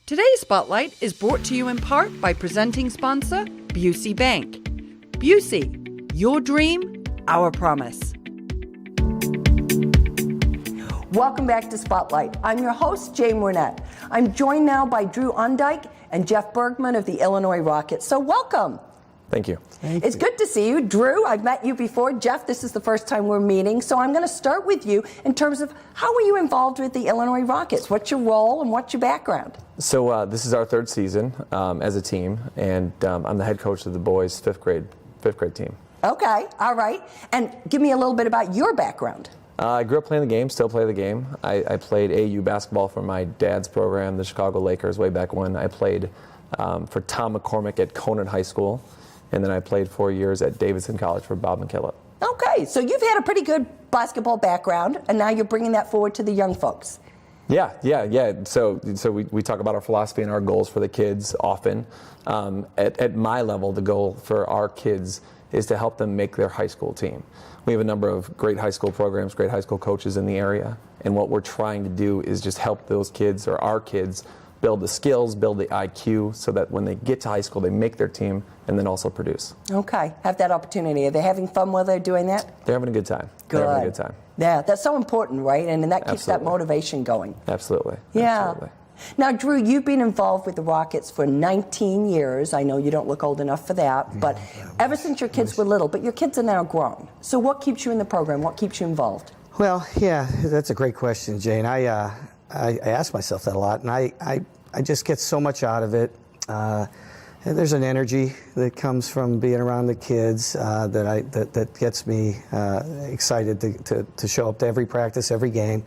Today's Spotlight is brought to you in part by presenting sponsor, Busey Bank. Busey, your dream, our promise. Welcome back to Spotlight. I'm your host, Jane Wernette. I'm joined now by Drew Ondik and Jeff Bergmann of the Illinois Rockets. So welcome. Thank you. It's good to see you. Drew, I've met you before. Jeff, this is the first time we're meeting. So I'm going to start with you in terms of how were you involved with the Illinois Rockets? What's your role and what's your background? So this is our third season as a team, and I'm the head coach of the boys' fifth grade team. Okay, all right. And give me a little bit about your background. I grew up playing the game, still play the game. I played AAU basketball for my dad's program, the Chicago Lakers, way back when. I played for Tom McCormick at Conant High School, and then I played 4 years at Davidson College for Bob McKillop. Okay, so you've had a pretty good basketball background, and now you're bringing that forward to the young folks. Yeah. So we talk about our philosophy and our goals for the kids often. At my level, the goal for our kids is to help them make their high school team. We have a number of great high school programs, great high school coaches in the area, and what we're trying to do is just help those kids, or our kids, build the skills, build the IQ, so that when they get to high school, they make their team and then also produce. Okay, have that opportunity. Are they having fun while they're doing that? They're having a good time. Good. They're having a good time. Yeah, that's so important, right? And that keeps Absolutely. that motivation going. Absolutely. Yeah. Absolutely. Now, Drew, you've been involved with the Rockets for 19 years. I know you don't look old enough for that, but ever since your kids were little, but your kids are now grown. So what keeps you in the program? What keeps you involved? Well, yeah, that's a great question, Jane. I ask myself that a lot, and I just get so much out of it. And there's an energy that comes from being around the kids that gets me excited to show up to every practice, every game.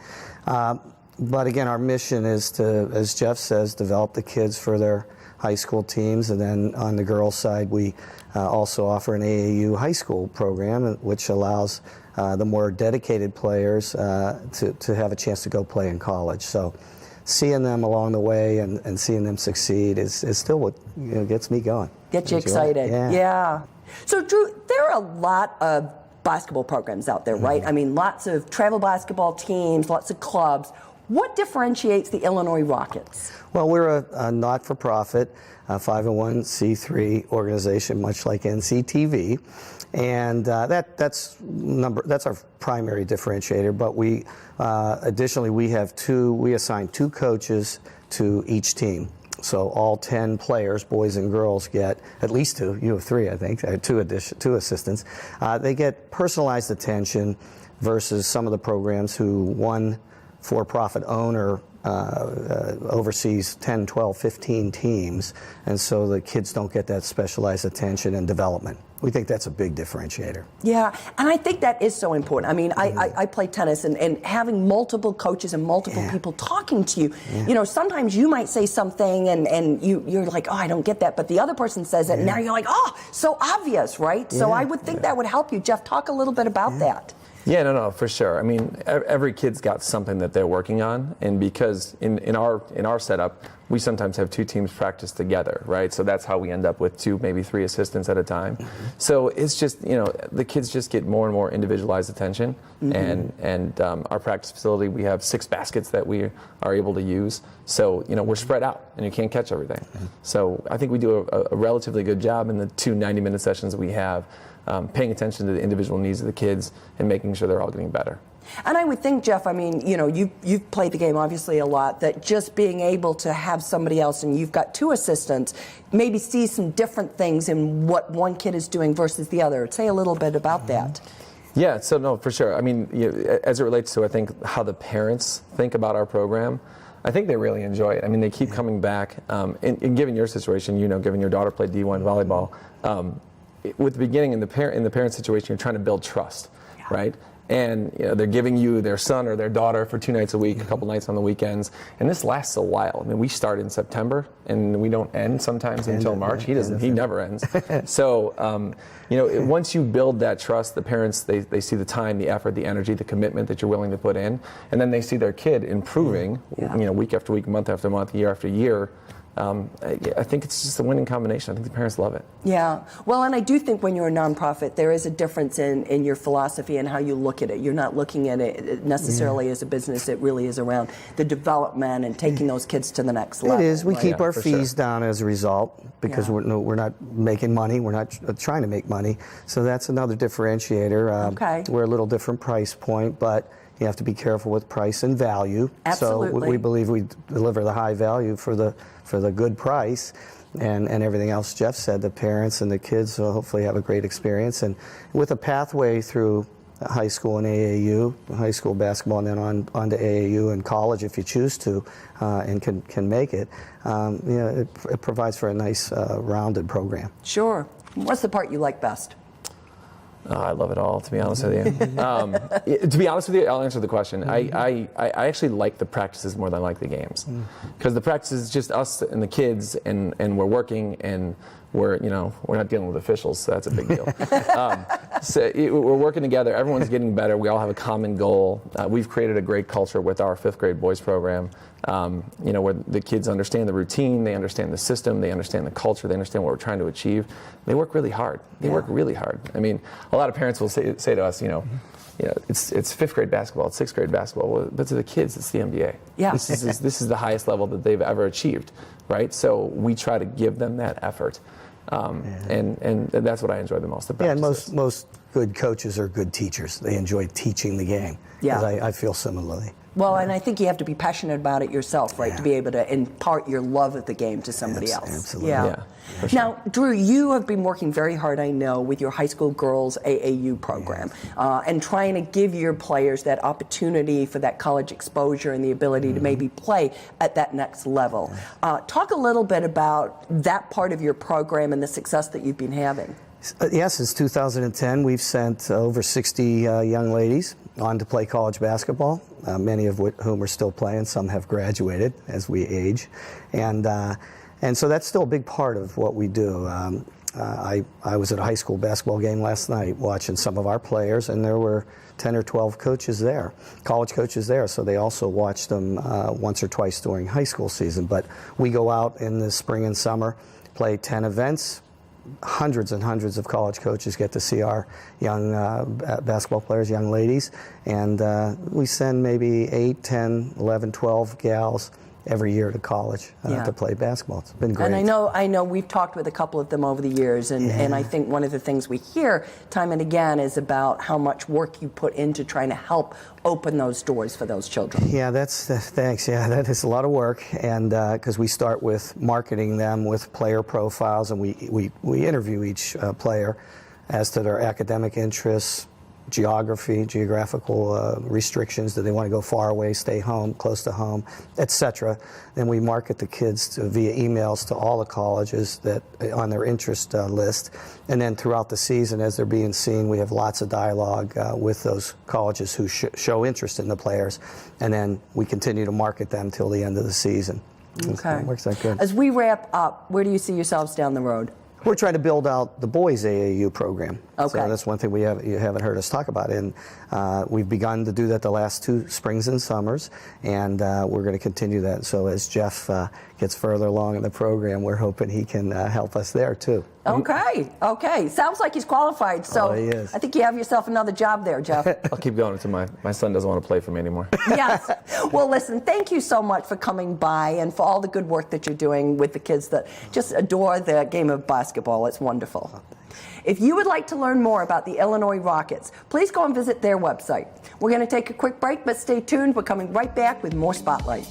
But again, our mission is to, as Jeff says, develop the kids for their high school teams. And then on the girls' side, we also offer an AAU high school program, which allows the more dedicated players to have a chance to go play in college. So seeing them along the way and seeing them succeed is still what gets me going. Get you excited. Yeah. So, Drew, there are a lot of basketball programs out there, right? I mean, lots of travel basketball teams, lots of clubs. What differentiates the Illinois Rockets? Well, we're a not-for-profit 501c3 organization, much like NCTV, and that's our primary differentiator. But we additionally we assign 2 coaches to each team. So all 10 players, boys and girls, get at least 2. You have 3, I think. 2 assistants. They get personalized attention versus some of the programs who one for-profit owner oversees 10, 12, 15 teams, and so the kids don't get that specialized attention and development. We think that's a big differentiator. Yeah, and I think that is so important. I mean, I play tennis, and having multiple coaches and multiple people talking to you, you know, sometimes you might say something and you're like, oh, I don't get that, but the other person says it, and now you're like, oh, so obvious, right? So I would think that would help you. Jeff, talk a little bit about that. Yeah, no, for sure. I mean, every kid's got something that they're working on, and because in our setup, we sometimes have 2 teams practice together, right? So that's how we end up with 2, maybe 3 assistants at a time. So it's just, the kids just get more and more individualized attention, and our practice facility, we have 6 baskets that we are able to use. So we're spread out, and you can't catch everything. So I think we do a relatively good job in the 2 90-minute sessions that we have. Paying attention to the individual needs of the kids and making sure they're all getting better. And I would think, Jeff, I mean, you've played the game obviously a lot, that just being able to have somebody else, and you've got 2 assistants, maybe see some different things in what one kid is doing versus the other. Say a little bit about that. Yeah, so no, for sure. I mean, as it relates to, I think, how the parents think about our program, I think they really enjoy it. I mean, they keep coming back. And given your situation, given your daughter played D1 volleyball, with the beginning in the parent situation, you're trying to build trust, right? And they're giving you their son or their daughter for 2 nights a week, a couple nights on the weekends, and this lasts a while. I mean, we start in September, and we don't end sometimes until March. He never ends. So, once you build that trust, the parents they see the time, the effort, the energy, the commitment that you're willing to put in, and then they see their kid improving, week after week, month after month, year after year. I think it's just a winning combination. I think the parents love it. Yeah. Well, and I do think when you're a nonprofit, there is a difference in your philosophy and how you look at it. You're not looking at it necessarily as a business. It really is around the development and taking those kids to the next level. It is. We keep our for fees down as a result because we're not making money. We're not trying to make money. So that's another differentiator. Okay. We're a little different price point, but you have to be careful with price and value. Absolutely. So we believe we deliver the high value for the good price, and everything else Jeff said. The parents and the kids will hopefully have a great experience, and with a pathway through high school and AAU, high school basketball, and then on to AAU and college if you choose to, and can make it. It provides for a nice rounded program. Sure. What's the part you like best? I love it all, to be honest with you. To be honest with you, I'll answer the question. I actually like the practices more than I like the games, because the practice is just us and the kids, and we're working, and we're not dealing with officials, so that's a big deal. We're working together. Everyone's getting better. We all have a common goal. We've created a great culture with our 5th grade boys program. Where the kids understand the routine, they understand the system, they understand the culture, they understand what we're trying to achieve. They work really hard. They work really hard. I mean, a lot of parents will say to us, it's 5th grade basketball, it's 6th grade basketball. Well, but to the kids, it's the NBA. Yeah. This is the highest level that they've ever achieved, right? So we try to give them that effort, and that's what I enjoy the most about. Yeah, and most good coaches are good teachers. They enjoy teaching the game. Yeah. I feel similarly. Well, and I think you have to be passionate about it yourself, right, to be able to impart your love of the game to somebody else. Absolutely. Yeah, for sure. Now, Drew, you have been working very hard, I know, with your high school girls AAU program, and trying to give your players that opportunity for that college exposure and the ability to maybe play at that next level. Talk a little bit about that part of your program and the success that you've been having. Since 2010, we've sent over 60 young ladies on to play college basketball, many of whom are still playing. Some have graduated as we age. And so that's still a big part of what we do. I was at a high school basketball game last night watching some of our players, and there were 10 or 12 coaches there, college coaches there, so they also watched them once or twice during high school season. But we go out in the spring and summer, play 10 events. Hundreds and hundreds of college coaches get to see our young basketball players, young ladies, and we send maybe 8, 10, 11, 12 gals every year to college to play basketball. It's been great. And I know we've talked with a couple of them over the years, and I think one of the things we hear time and again is about how much work you put into trying to help open those doors for those children. Yeah, thanks. Yeah, that is a lot of work, and because we start with marketing them with player profiles, and we interview each player as to their academic interests, geographical restrictions. Do they want to go far away, stay home, close to home, etc. Then we market the kids via emails to all the colleges that on their interest list. And then throughout the season, as they're being seen, we have lots of dialogue with those colleges who show interest in the players. And then we continue to market them till the end of the season. Okay. It works out good. As we wrap up, where do you see yourselves down the road? We're trying to build out the boys AAU program. Okay. So that's one thing you haven't heard us talk about. And we've begun to do that the last 2 springs and summers, and we're going to continue that. So as Jeff gets further along in the program, we're hoping he can help us there too. Okay. Sounds like he's qualified. So he is. I think you have yourself another job there, Jeff. I'll keep going until my son doesn't want to play for me anymore. Yes. Well, listen, thank you so much for coming by and for all the good work that you're doing with the kids that just adore the game of basketball. It's wonderful. If you would like to learn more about the Illinois Rockets, please go and visit their website. We're going to take a quick break, but stay tuned. We're coming right back with more Spotlight.